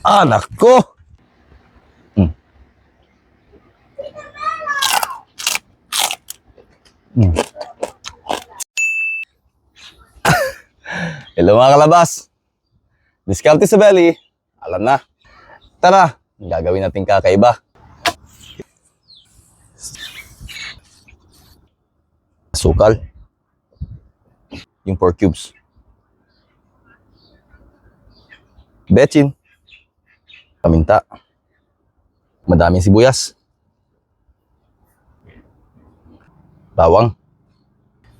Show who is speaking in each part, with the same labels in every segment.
Speaker 1: Anak ko! Mm. Mm. Hello mga kalabas! Diskarte sa belly, alam na. Tara, gagawin natin kakaiba. Sukal. Yung 4 cubes. Betchin. Paminta. Madaming sibuyas. Bawang.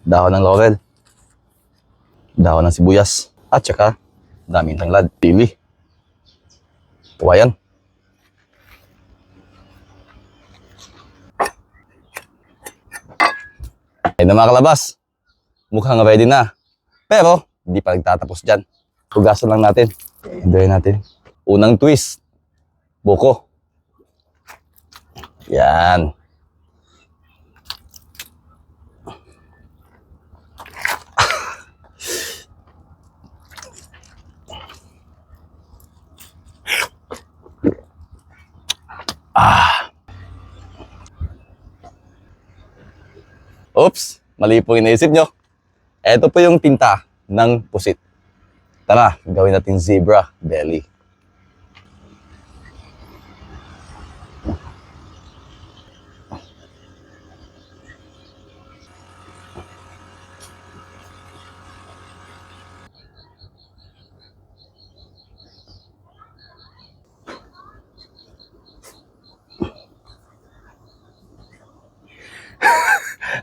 Speaker 1: Dahon ng laurel. Dahon ng sibuyas. At saka, daming tanglad. Pili. Kawayan. Ayun na mga kalabas. Mukhang ready na. Pero, hindi pa nagtatapos dyan. Hugasan lang natin. Hindayin natin. Unang twist. Buko. Yan. Oops, mali po yung naisip nyo. Ito po yung tinta ng pusit. Tara, gawin natin zebra belly.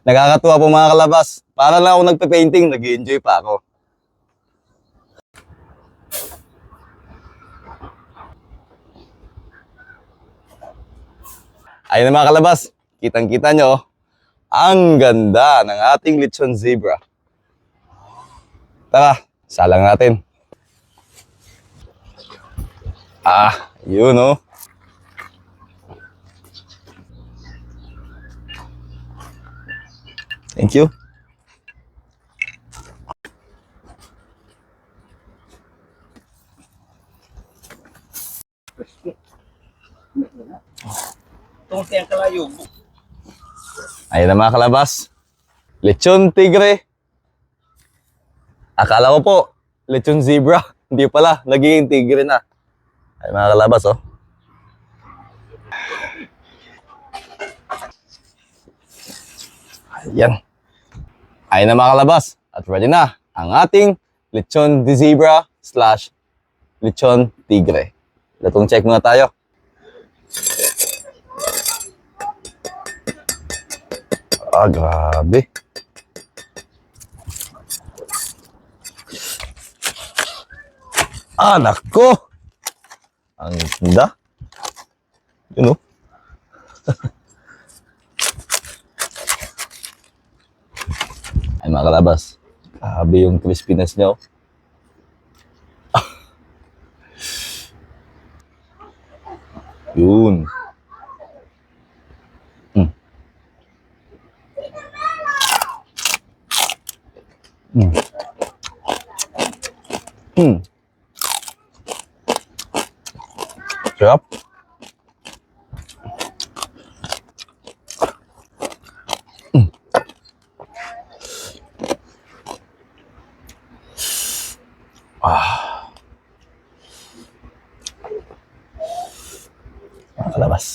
Speaker 1: Nakakatuwa po mga kalabas. Para lang ako nagpe-painting, nag-enjoy pa ako. Ayun na mga kalabas, kitang-kita nyo, ang ganda ng ating lechon zebra. Tara, salang natin. Yun oh. Thank you. Ayun na mga kalabas. Lechon tigre. Akala ko po, lechon zebra. Hindi pala, nagiging tigre na. Ay mga kalabas oh. Ayan. Ayun na mga kalabas. At ready na ang ating lechon de zebra / lechon tigre. Latong check muna tayo. Grabe. Anak ko! Ang ganda. Yun oh. Ay mga kalabas. Grabe yung crispiness niya oh. Yun. Sarap. Mga kalabas.